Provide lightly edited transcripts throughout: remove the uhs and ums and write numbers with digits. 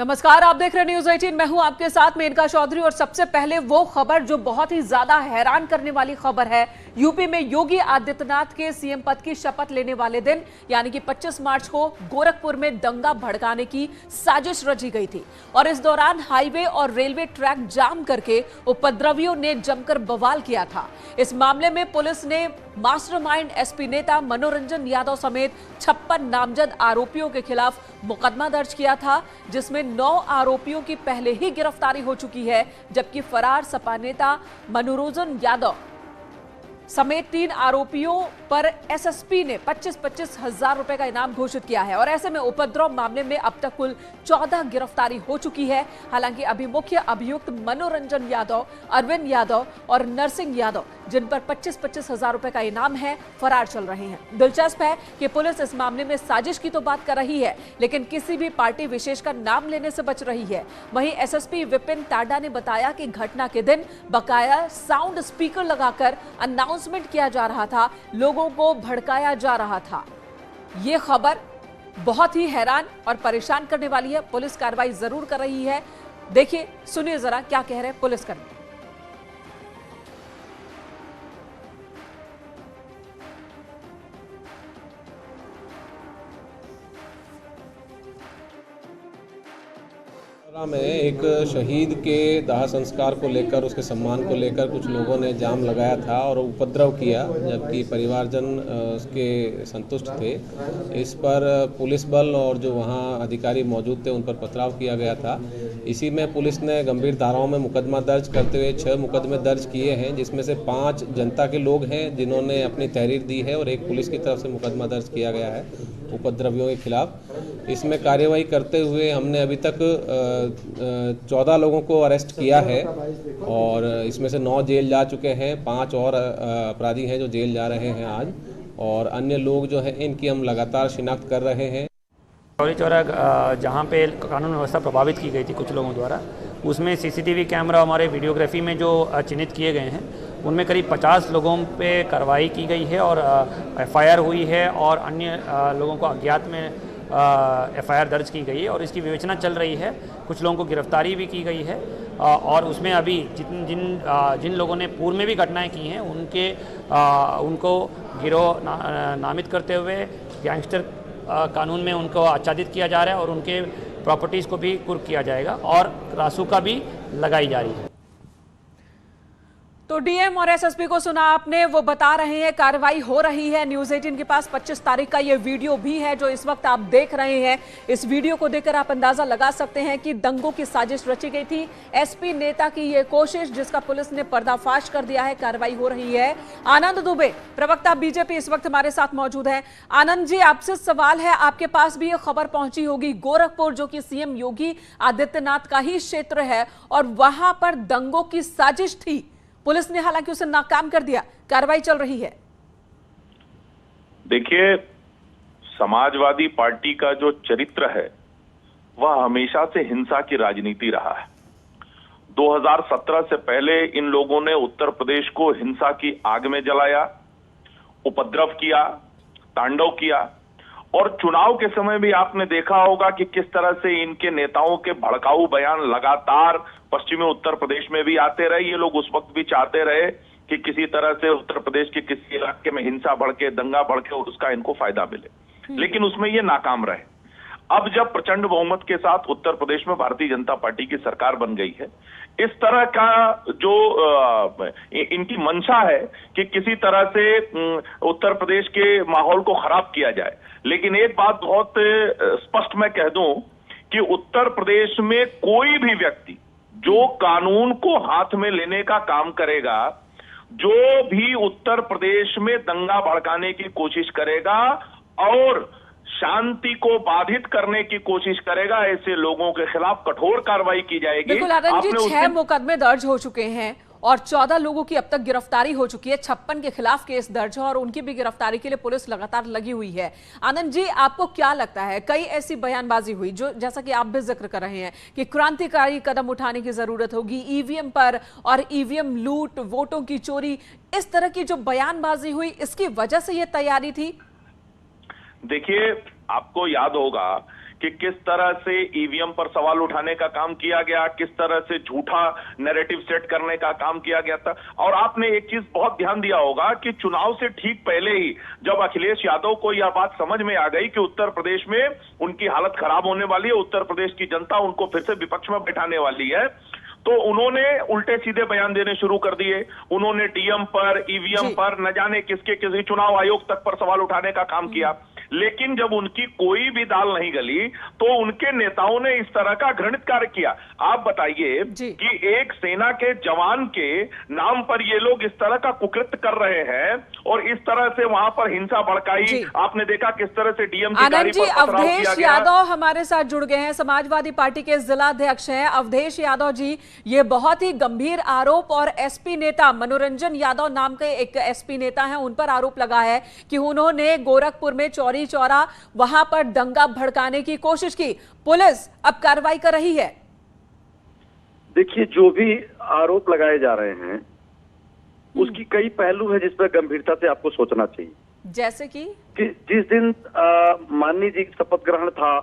नमस्कार, आप देख रहे हैं न्यूज 18। मैं हूं आपके साथ मेनका चौधरी। और सबसे पहले वो खबर जो बहुत ही ज्यादा हैरान करने वाली खबर है। यूपी में योगी आदित्यनाथ के सीएम पद की शपथ लेने वाले दिन यानी कि 25 मार्च को गोरखपुर में दंगा भड़काने की साजिश रची गई थी और इस दौरान हाईवे और रेलवे ट्रैक जाम करके उपद्रवियों ने जमकर बवाल किया था। इस मामले में पुलिस ने मास्टरमाइंड एसपी नेता मनोरंजन यादव समेत 56 नामजद आरोपियों के खिलाफ मुकदमा दर्ज किया था, जिसमें 9 आरोपियों की पहले ही गिरफ्तारी हो चुकी है, जबकि फरार सपा नेता मनोरंजन यादव समेत 3 आरोपियों पर एसएसपी ने 25-25 हजार रुपए का इनाम घोषित किया है। और ऐसे में उपद्रव मामले में अब तक कुल 14 गिरफ्तारी हो चुकी है। हालांकि अभी मुख्य अभियुक्त मनोरंजन यादव, अरविंद यादव और नरसिंह यादव, जिन पर 25-25 हजार रुपए का इनाम है, फरार चल रहे हैं। दिलचस्प है कि पुलिस इस मामले में साजिश की तो बात कर रही है, लेकिन किसी भी पार्टी विशेष का नाम लेने से बच रही है। वहीं एसएसपी विपिन टाडा ने बताया कि घटना के दिन बकाया साउंड स्पीकर लगाकर अनाउंसमेंट किया जा रहा था, लोगों को भड़काया जा रहा था। यह खबर बहुत ही हैरान और परेशान करने वाली है। पुलिस कार्रवाई जरूर कर रही है। देखिए, सुनिए जरा क्या कह रहे हैं पुलिसकर्मी। में एक शहीद के दाह संस्कार को लेकर, उसके सम्मान को लेकर कुछ लोगों ने जाम लगाया था और उपद्रव किया, जबकि परिवारजन उसके संतुष्ट थे। इस पर पुलिस बल और जो वहाँ अधिकारी मौजूद थे उन पर पथराव किया गया था। इसी में पुलिस ने गंभीर धाराओं में मुकदमा दर्ज करते हुए 6 मुकदमे दर्ज किए हैं, जिसमें से 5 जनता के लोग हैं जिन्होंने अपनी तहरीर दी है और एक पुलिस की तरफ से मुकदमा दर्ज किया गया है उपद्रवियों के खिलाफ। इसमें कार्यवाही करते हुए हमने अभी तक 14 लोगों को अरेस्ट किया है और इसमें से 9 जेल जा चुके हैं। 5 और अपराधी हैं जो जेल जा रहे हैं आज, और अन्य लोग जो हैं इनकी हम लगातार शिनाख्त कर रहे हैं। चौरी चौरा जहाँ पे कानून व्यवस्था प्रभावित की गई थी कुछ लोगों द्वारा, उसमें सीसीटीवी कैमरा हमारे वीडियोग्राफी में जो चिन्हित किए गए हैं उनमें करीब 50 लोगों पे कार्रवाई की गई है और एफआईआर हुई है और अन्य लोगों को अज्ञात में एफआईआर दर्ज की गई है और इसकी विवेचना चल रही है। कुछ लोगों को गिरफ्तारी भी की गई है और उसमें अभी जिन लोगों ने पूर्व में भी घटनाएं की हैं उनको गिरोह नामित करते हुए गैंगस्टर कानून में उनको आच्छादित किया जा रहा है और उनके प्रॉपर्टीज़ को भी कुर्क किया जाएगा और रासुका भी लगाई जा रही है। तो डीएम और एसएसपी को सुना आपने, वो बता रहे हैं कार्रवाई हो रही है। न्यूज 18 के पास 25 तारीख का ये वीडियो भी है जो इस वक्त आप देख रहे हैं। इस वीडियो को देखकर आप अंदाजा लगा सकते हैं कि दंगों की साजिश रची गई थी। एसपी नेता की ये कोशिश, जिसका पुलिस ने पर्दाफाश कर दिया है, कार्रवाई हो रही है। आनंद दुबे, प्रवक्ता बीजेपी, इस वक्त हमारे साथ मौजूद है। आनंद जी, आपसे सवाल है, आपके पास भी ये खबर पहुंची होगी, गोरखपुर जो कि सीएम योगी आदित्यनाथ का ही क्षेत्र है और वहां पर दंगों की साजिश थी। पुलिस ने हालांकि उसे नाकाम कर दिया, कार्रवाई चल रही है। देखिए, समाजवादी पार्टी का जो चरित्र है वह हमेशा से हिंसा की राजनीति रहा है। 2017 से पहले इन लोगों ने उत्तर प्रदेश को हिंसा की आग में जलाया, उपद्रव किया, तांडव किया और चुनाव के समय भी आपने देखा होगा कि किस तरह से इनके नेताओं के भड़काऊ बयान लगातार पश्चिमी उत्तर प्रदेश में भी आते रहे। ये लोग उस वक्त भी चाहते रहे कि किसी तरह से उत्तर प्रदेश के किसी इलाके में हिंसा भड़के, दंगा भड़के और उसका इनको फायदा मिले, लेकिन उसमें ये नाकाम रहे। अब जब प्रचंड बहुमत के साथ उत्तर प्रदेश में भारतीय जनता पार्टी की सरकार बन गई है, इस तरह का जो इनकी मंशा है कि किसी तरह से उत्तर प्रदेश के माहौल को खराब किया जाए। लेकिन एक बात बहुत स्पष्ट मैं कह दूं कि उत्तर प्रदेश में कोई भी व्यक्ति जो कानून को हाथ में लेने का काम करेगा, जो भी उत्तर प्रदेश में दंगा भड़काने की कोशिश करेगा और शांति को बाधित करने की कोशिश करेगा, ऐसे लोगों के खिलाफ कठोर कार्रवाई की जाएगी। बिल्कुल आनंद जी, 6 मुकदमे दर्ज हो चुके हैं और 14 लोगों की अब तक गिरफ्तारी हो चुकी है। 56 के खिलाफ केस दर्ज है और उनकी भी गिरफ्तारी के लिए पुलिस लगातार लगी हुई है। आनंद जी, आपको क्या लगता है, कई ऐसी बयानबाजी हुई जो, जैसा कि आप भी जिक्र कर रहे हैं, कि क्रांतिकारी कदम उठाने की जरूरत होगी ईवीएम पर और ईवीएम लूट, वोटों की चोरी, इस तरह की जो बयानबाजी हुई, इसकी वजह से यह तैयारी थी? देखिए, आपको याद होगा कि किस तरह से ईवीएम पर सवाल उठाने का काम किया गया, किस तरह से झूठा नैरेटिव सेट करने का काम किया गया था। और आपने एक चीज बहुत ध्यान दिया होगा कि चुनाव से ठीक पहले ही जब अखिलेश यादव को यह बात समझ में आ गई कि उत्तर प्रदेश में उनकी हालत खराब होने वाली है, उत्तर प्रदेश की जनता उनको फिर से विपक्ष में बैठाने वाली है, तो उन्होंने उल्टे सीधे बयान देने शुरू कर दिए। उन्होंने डीएम पर, ईवीएम पर, न जाने किसी चुनाव आयोग तक पर सवाल उठाने का काम किया। लेकिन जब उनकी कोई भी दाल नहीं गली तो उनके नेताओं ने इस तरह का घृणित कार्य किया। आप बताइए कि एक सेना के जवान के नाम पर ये लोग इस तरह का कुकृत्य कर रहे हैं और इस तरह से वहां पर हिंसा भड़काई। आपने देखा किस तरह से डीएम की गाड़ी पर पथराव किया गया। अवधेश यादव हमारे साथ जुड़ गए हैं, समाजवादी पार्टी के जिला अध्यक्ष हैं। अवधेश यादव जी, ये बहुत ही गंभीर आरोप और एसपी नेता मनोरंजन यादव नाम के एक एसपी नेता हैं, उन पर आरोप लगा है कि उन्होंने गोरखपुर में चौरी चौरा वहां पर दंगा भड़काने की कोशिश की। पुलिस अब कार्रवाई कर रही है। देखिए, जो भी आरोप लगाए जा रहे हैं उसकी कई पहलू है जिस पर गंभीरता से आपको सोचना चाहिए। जैसे कि जिस दिन माननीय जी शपथ ग्रहण था,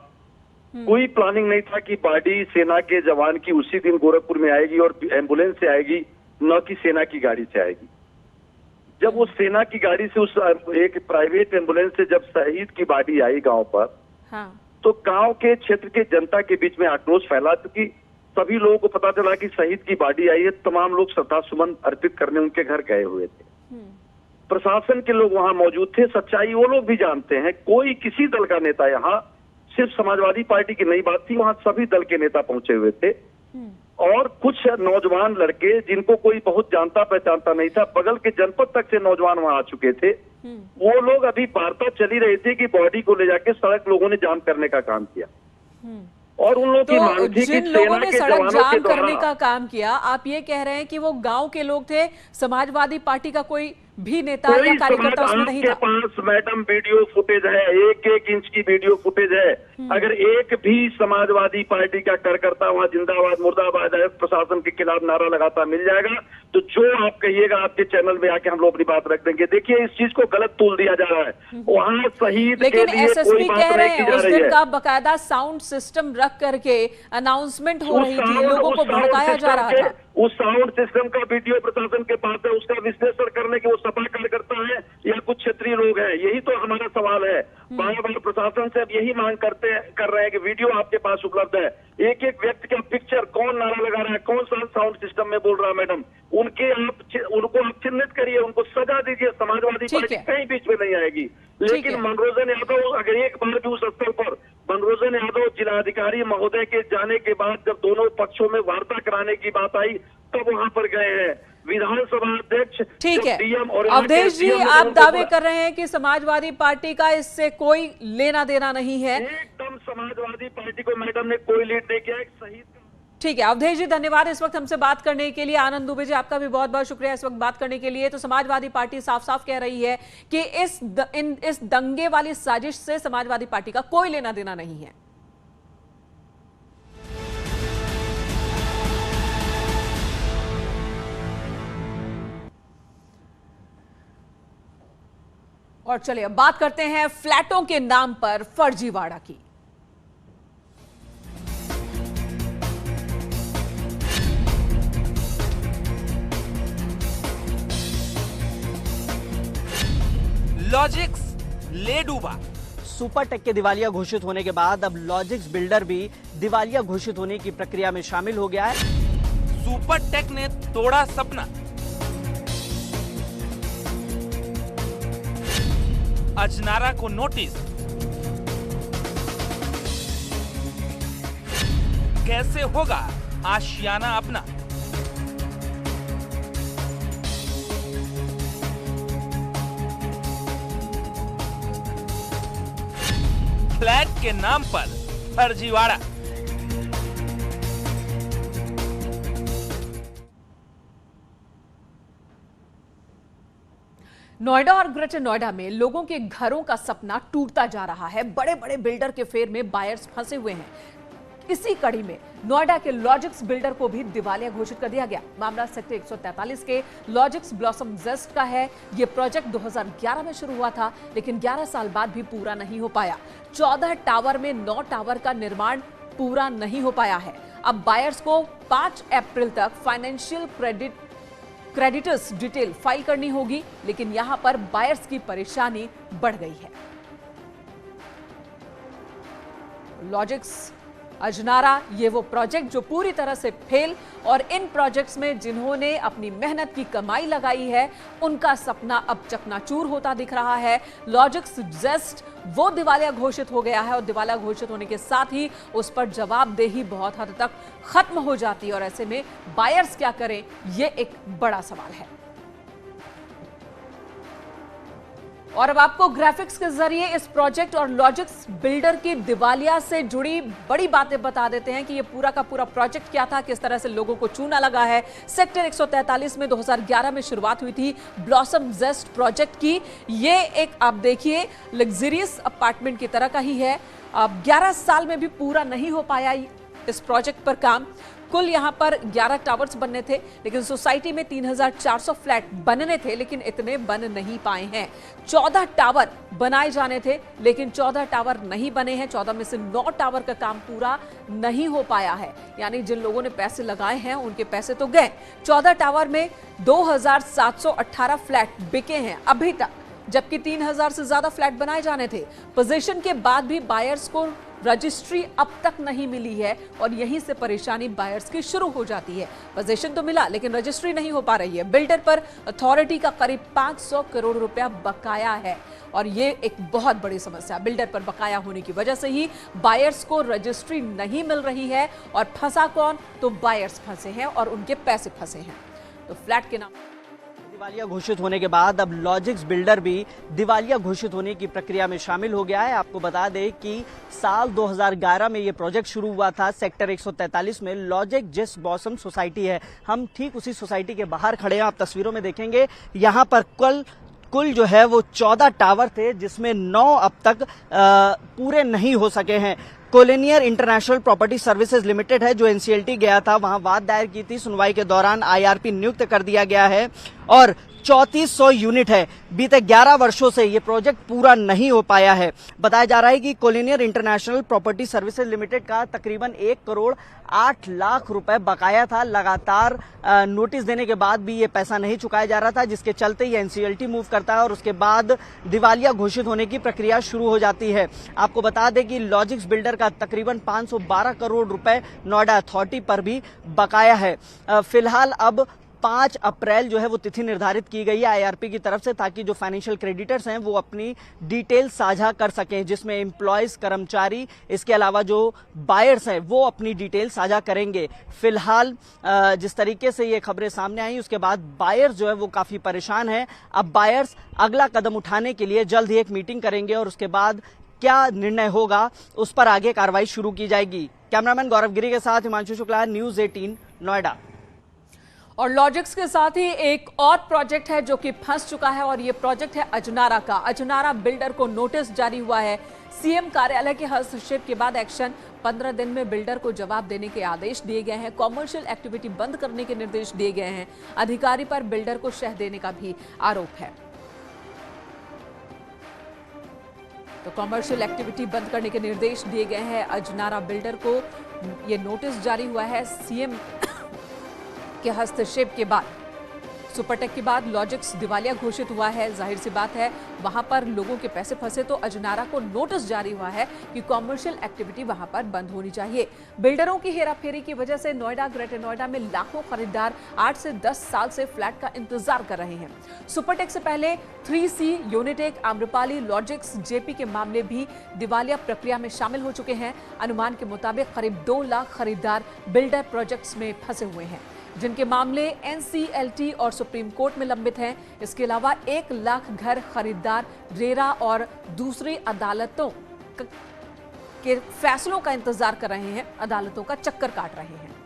कोई प्लानिंग नहीं था कि बॉडी सेना के जवान की उसी दिन गोरखपुर में आएगी और एम्बुलेंस से आएगी, न कि सेना की गाड़ी से आएगी। जब वो सेना की गाड़ी से उस एक प्राइवेट एम्बुलेंस से जब शहीद की बॉडी आई गांव पर, तो गांव के क्षेत्र के जनता के बीच में आक्रोश फैला, क्योंकि सभी लोगों को पता चला कि शहीद की बॉडी आई है। तमाम लोग श्रद्धा सुमन अर्पित करने उनके घर गए हुए थे। प्रशासन के लोग वहां मौजूद थे। सच्चाई वो लोग भी जानते हैं। कोई किसी दल का नेता यहाँ, सिर्फ समाजवादी पार्टी की नई बात थी, वहां सभी दल के नेता पहुंचे हुए थे और कुछ नौजवान लड़के जिनको कोई बहुत जानता पहचानता नहीं था, बगल के जनपद तक से नौजवान वहां आ चुके थे। वो लोग अभी वार्ता चली रही थी कि बॉडी को ले जाके सड़क लोगों ने जाम करने का काम किया और उन लोगों की मांग थी कि लोगों ने सड़क जाम करने का काम किया। आप ये कह रहे हैं कि वो गांव के लोग थे, समाजवादी पार्टी का कोई भी नेता या कार्यकर्ता उसमें नहीं था? पास मैडम वीडियो फुटेज है, 1-1 इंच की वीडियो फुटेज है। अगर एक भी समाजवादी पार्टी का कार्यकर्ता वहां जिंदाबाद मुर्दाबाद है प्रशासन के खिलाफ नारा लगाता मिल जाएगा, तो जो आप कहिएगा आपके चैनल में आके हम लोग अपनी बात रख देंगे। देखिए, इस चीज को गलत तूल दिया जा रहा है। वहां शहीद के लिए एसएसपी कह रहे हैं उस दिन का बकायदा साउंड सिस्टम रख करके अनाउंसमेंट हो रही थी, लोगों को भड़काया जा रहा था। उस साउंड सिस्टम का वीडियो प्रशासन के पास है, उसका विश्लेषण करने के वो सपा कार्यकर्ता है या कुछ क्षेत्रीय लोग हैं? यही तो हमारा सवाल है। बार बार प्रशासन से अब यही मांग कर रहे हैं कि वीडियो आपके पास उपलब्ध है, एक एक व्यक्ति का पिक्चर, कौन नारा लगा रहा है, कौन सा साउंड सिस्टम में बोल रहा है। मैडम, उनको आप चिन्हित करिए, उनको सजा दीजिए। समाजवादी पार्टी कहीं बीच में नहीं आएगी। लेकिन मनोरंजन यादव, अगर एक बार भी उस स्थल पर मनोरंजन यादव जिलाधिकारी महोदय के जाने के बाद जब दोनों पक्षों में वार्ता कराने की बात आई, तब वहां पर गए हैं। विधानसभा अध्यक्ष, ठीक है अवधेश जी, आप दावे कर रहे हैं कि समाजवादी पार्टी का इससे कोई लेना देना नहीं है। एकदम समाजवादी पार्टी को मैडम ने कोई लीड नहीं किया। एक शहीद। ठीक है अवधेश जी, धन्यवाद इस वक्त हमसे बात करने के लिए। आनंद दुबे जी, आपका भी बहुत बहुत शुक्रिया इस वक्त बात करने के लिए। तो समाजवादी पार्टी साफ साफ कह रही है कि इस दंगे वाली साजिश से समाजवादी पार्टी का कोई लेना देना नहीं है। और चलिए अब बात करते हैं फ्लैटों के नाम पर फर्जीवाड़ा की। लॉजिक्स ले डूबा। सुपरटेक के दिवालिया घोषित होने के बाद अब लॉजिक्स बिल्डर भी दिवालिया घोषित होने की प्रक्रिया में शामिल हो गया है। सुपरटेक ने तोड़ा सपना। अजनारा को नोटिस। कैसे होगा आशियाना अपना? फ्लैट के नाम पर फर्जीवाड़ा। नोएडा और ग्रेटर नोएडा में लोगों के घरों का सपना टूटता जा रहा है। बड़े बड़े बिल्डर के फेर में बायर्स फंसे हुए हैं। इसी कड़ी में नोएडा के लॉजिक्स बिल्डर को भी दिवालिया घोषित कर दिया गया। मामला सेक्टर 143 के लॉजिक्स ब्लॉसम जेस्ट का है। यह प्रोजेक्ट 2011 में शुरू हुआ था, लेकिन 11 साल बाद भी पूरा नहीं हो पाया। 14 टावर में 9 टावर का निर्माण पूरा नहीं हो पाया है। अब बायर्स को 5 अप्रैल तक फाइनेंशियल क्रेडिटर्स डिटेल फाइल करनी होगी, लेकिन यहां पर बायर्स की परेशानी बढ़ गई है। लॉजिक्स अजनारा ये वो प्रोजेक्ट जो पूरी तरह से फेल, और इन प्रोजेक्ट्स में जिन्होंने अपनी मेहनत की कमाई लगाई है उनका सपना अब चकनाचूर होता दिख रहा है। लॉजिक्स जेस्ट वो दिवालिया घोषित हो गया है, और दिवालिया घोषित होने के साथ ही उस पर जवाबदेही बहुत हद तक खत्म हो जाती है, और ऐसे में बायर्स क्या करें, ये एक बड़ा सवाल है। और अब आपको ग्राफिक्स के जरिए इस प्रोजेक्ट और लॉजिक्स बिल्डर की दिवालिया से जुड़ी बड़ी बातें बता देते हैं कि ये पूरा का पूरा प्रोजेक्ट क्या था, किस तरह से लोगों को चूना लगा है। सेक्टर 143 में 2011 में शुरुआत हुई थी ब्लॉसम जेस्ट प्रोजेक्ट की। ये एक आप देखिए लग्जरियस अपार्टमेंट की तरह का ही है। अब 11 साल में भी पूरा नहीं हो पाया इस प्रोजेक्ट पर काम। कुल यहां पर 11 टावर्स बनने थे, लेकिन सोसाइटी में 3400 फ्लैट बनने थे, लेकिन इतने बन नहीं पाए हैं। 14 टावर बनाए जाने थे, लेकिन 14 टावर नहीं बने हैं। 14 में से 9 टावर का काम पूरा नहीं हो पाया है, यानी जिन लोगों ने पैसे लगाए हैं उनके पैसे तो गए। 14 टावर में 2718 फ्लैट बिके हैं अभी तक, जबकि 3000 से ज्यादा फ्लैट बनाए जाने थे। पोजीशन के बाद भी बायर्स को रजिस्ट्री अब तक नहीं मिली है, और यहीं से परेशानी बायर्स की शुरू हो जाती है। पोजीशन तो मिला, लेकिन रजिस्ट्री नहीं हो पा रही है। बिल्डर पर अथॉरिटी का करीब 500 करोड़ रुपया बकाया है, और ये एक बहुत बड़ी समस्या। बिल्डर पर बकाया होने की वजह से ही बायर्स को रजिस्ट्री नहीं मिल रही है, और फंसा कौन, तो बायर्स फंसे हैं और उनके पैसे फंसे हैं। तो फ्लैट के नाम दिवालिया घोषित होने के बाद अब लॉजिक्स बिल्डर भी दिवालिया घोषित होने की प्रक्रिया में शामिल हो गया है। आपको बता दें कि साल 2011 में ये प्रोजेक्ट शुरू हुआ था। सेक्टर 143 में लॉजिक जेस्ट ब्लॉसम सोसाइटी है। हम ठीक उसी सोसाइटी के बाहर खड़े हैं। आप तस्वीरों में देखेंगे यहाँ पर कुल जो है वो 14 टावर थे, जिसमें 9 अब तक पूरे नहीं हो सके हैं। Collinear international property services limited है जो एनसीएलटी गया था, वहां वाद दायर की थी। सुनवाई के दौरान आईआरपी नियुक्त कर दिया गया है, और 3400 यूनिट है। बीते 11 वर्षों से ये प्रोजेक्ट पूरा नहीं हो पाया है। बताया जा रहा है कि collinear international property services limited का तकरीबन 1 करोड़ 8 लाख रुपए बकाया था। लगातार नोटिस देने के बाद भी ये पैसा नहीं चुकाया जा रहा था, जिसके चलते ये एनसीएलटी मूव करता है, और उसके बाद दिवालिया घोषित होने की प्रक्रिया शुरू हो जाती है। आपको बता दें कि लॉजिक्स बिल्डर का तकरीबन 512 करोड़ रुपए नोएडा अथॉरिटी पर भी बकाया है। फिलहाल अब 5 अप्रैल जो है वो तिथि निर्धारित की गई है आईआरपी की तरफ से, ताकि जो फाइनेंशियल क्रेडिटर्स हैं वो अपनी डिटेल साझा कर सकें, जिसमें एम्प्लॉयज, कर्मचारी, इसके अलावा जो बायर्स हैं वो अपनी डिटेल साझा करेंगे। फिलहाल जिस तरीके से ये खबरें सामने आई, उसके बाद बायर्स जो है वो काफी परेशान है। अब बायर्स अगला कदम उठाने के लिए जल्द ही एक मीटिंग करेंगे, और उसके बाद क्या निर्णय होगा उस पर आगे कार्रवाई शुरू की जाएगी। कैमरामैन गौरव गिरी के साथ हिमांशु शुक्ला, न्यूज़ 18 नोएडा। और लॉजिक्स के साथ ही एक और प्रोजेक्ट है जो कि फंस चुका है, और ये प्रोजेक्ट है अजनारा का। अजनारा बिल्डर को नोटिस जारी हुआ है। सीएम कार्यालय के हस्तक्षेप के बाद एक्शन। 15 दिन में बिल्डर को जवाब देने के आदेश दिए गए हैं। कॉमर्शियल एक्टिविटी बंद करने के निर्देश दिए गए हैं। अधिकारी पर बिल्डर को शह देने का भी आरोप है। तो कॉमर्शियल एक्टिविटी बंद करने के निर्देश दिए गए हैं। अजनारा बिल्डर को ये नोटिस जारी हुआ है सीएम के हस्तक्षेप के बाद। सुपरटेक के बाद लॉजिक्स दिवालिया घोषित हुआ है। जाहिर सी बात है, वहां पर लोगों के पैसे फंसे, तो अजनारा को नोटिस जारी हुआ है कि कॉमर्शियल एक्टिविटी वहां पर बंद होनी चाहिए। बिल्डरों की हेराफेरी की वजह से नोएडा, ग्रेटर नोएडा में लाखों खरीदार 8 से 10 साल से फ्लैट का इंतजार कर रहे हैं। सुपरटेक से पहले 3C, Unitech, Amrapali, logics, JP के मामले भी दिवालिया प्रक्रिया में शामिल हो चुके हैं। अनुमान के मुताबिक करीब 2 लाख खरीदार बिल्डर प्रोजेक्ट्स में फंसे हुए हैं, जिनके मामले एनसीएलटी और सुप्रीम कोर्ट में लंबित हैं। इसके अलावा 1 लाख घर खरीदार रेरा और दूसरी अदालतों के फैसलों का इंतजार कर रहे हैं, अदालतों का चक्कर काट रहे हैं।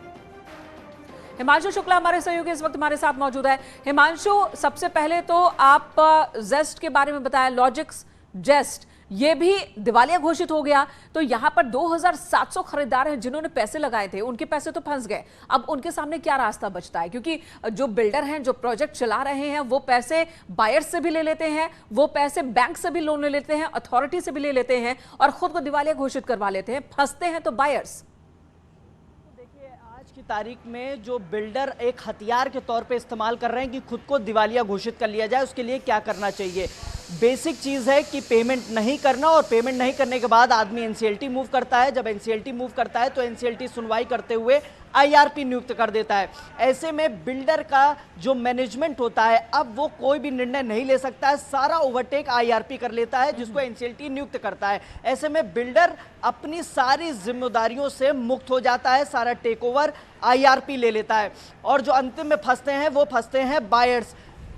हिमांशु शुक्ला हमारे सहयोगी इस वक्त हमारे साथ मौजूद है। हिमांशु, सबसे पहले तो आप जेस्ट के बारे में बताया, लॉजिक्स जेस्ट, ये भी दिवालिया घोषित हो गया। तो यहां पर 2700 खरीदार हैं जिन्होंने पैसे लगाए थे, उनके पैसे तो फंस गए। अब उनके सामने क्या रास्ता बचता है? क्योंकि जो बिल्डर हैं, जो प्रोजेक्ट चला रहे हैं, वो पैसे बायर्स से भी ले लेते हैं, वो पैसे बैंक से भी लोन ले लेते हैं, अथॉरिटी से भी ले लेते हैं और खुद को दिवालिया घोषित करवा लेते हैं। फंसते हैं तो बायर्स। आज की तारीख में जो बिल्डर एक हथियार के तौर पे इस्तेमाल कर रहे हैं कि खुद को दिवालिया घोषित कर लिया जाए, उसके लिए क्या करना चाहिए? बेसिक चीज़ है कि पेमेंट नहीं करना, और पेमेंट नहीं करने के बाद आदमी एनसीएलटी मूव करता है। जब एनसीएलटी मूव करता है तो एनसीएलटी सुनवाई करते हुए आईआरपी नियुक्त कर देता है। ऐसे में बिल्डर का जो मैनेजमेंट होता है, अब वो कोई भी निर्णय नहीं ले सकता है, सारा ओवरटेक आईआरपी कर लेता है, जिसको एनसीएलटी नियुक्त करता है। ऐसे में बिल्डर अपनी सारी जिम्मेदारियों से मुक्त हो जाता है, सारा टेक ओवर आईआरपी ले लेता है। और जो अंतिम में फंसते हैं वो फंसते हैं बायर्स।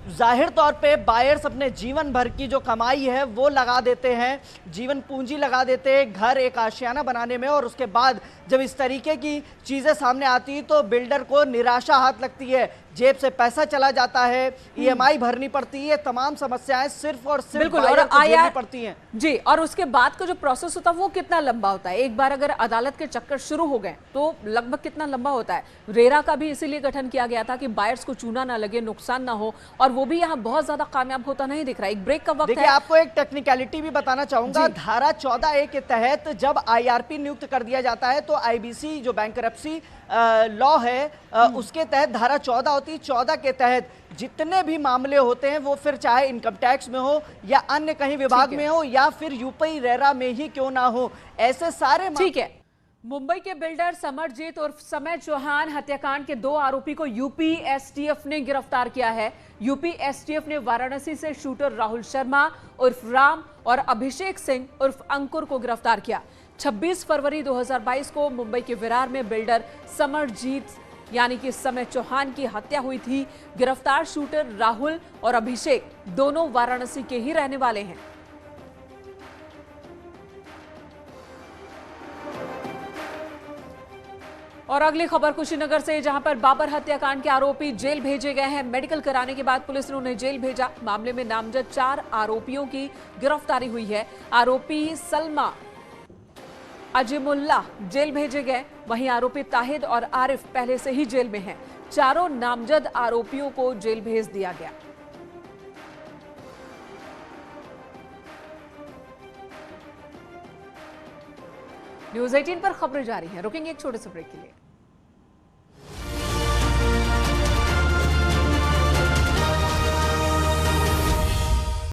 जाहिर तौर पे बायर्स अपने जीवन भर की जो कमाई है वो लगा देते हैं, जीवन पूंजी लगा देते हैं घर, एक आशियाना बनाने में, और उसके बाद जब इस तरीके की चीज़ें सामने आती हैं तो बिल्डर को निराशा हाथ लगती है, जेब से पैसा चला जाता है, ईएमआई भरनी पड़ती है, तमाम समस्याएं सिर्फ और सिर्फ बायर को झेलनी पड़ती हैं। जी, और उसके बाद का जो प्रोसेस होता है वो कितना लंबा होता है? एक बार अगर अदालत के चक्कर शुरू हो गए तो लगभग कितना लंबा होता है? रेरा का भी इसीलिए गठन किया गया था कि बायर्स को चूना ना लगे, नुकसान ना हो, और वो भी यहाँ बहुत ज्यादा कामयाब होता नहीं दिख रहा। एक ब्रेक का वक्त है। आपको एक टेक्निकलिटी भी बताना चाहूंगा। धारा 14A के तहत जब आईआरपी नियुक्त कर दिया जाता है तो आईबीसी जो बैंकरप्सी लॉ है उसके तहत धारा 14 होती है। 14 के तहत जितने भी मामले होते हैं वो फिर चाहे इनकम टैक्स में हो या अन्य कहीं विभाग में हो या फिर यूपी रेरा में ही क्यों ना हो, ऐसे सारे ठीक है। मुंबई के बिल्डर समरजीत उर्फ समय चौहान हत्याकांड के 2 आरोपी को यूपी एसटीएफ ने गिरफ्तार किया है। यूपी एसटीएफ ने वाराणसी से शूटर राहुल शर्मा उर्फ राम और अभिषेक सिंह उर्फ अंकुर को गिरफ्तार किया। 26 फरवरी 2022 को मुंबई के विरार में बिल्डर समरजीत यानी कि समय चौहान की हत्या हुई थी। गिरफ्तार शूटर राहुल और अभिषेक दोनों वाराणसी के ही रहने वाले हैं। और अगली खबर कुशीनगर से, जहां पर बाबर हत्याकांड के आरोपी जेल भेजे गए हैं। मेडिकल कराने के बाद पुलिस ने उन्हें जेल भेजा। मामले में नामजद 4 आरोपियों की गिरफ्तारी हुई है। आरोपी सलमा अजीमुल्लाह जेल भेजे गए, वहीं आरोपी ताहिद और आरिफ पहले से ही जेल में हैं। चारों नामजद आरोपियों को जेल भेज दिया गया। न्यूज़ 18 पर खबरें जारी हैं। रुकेंगे एक छोटे से ब्रेक के लिए।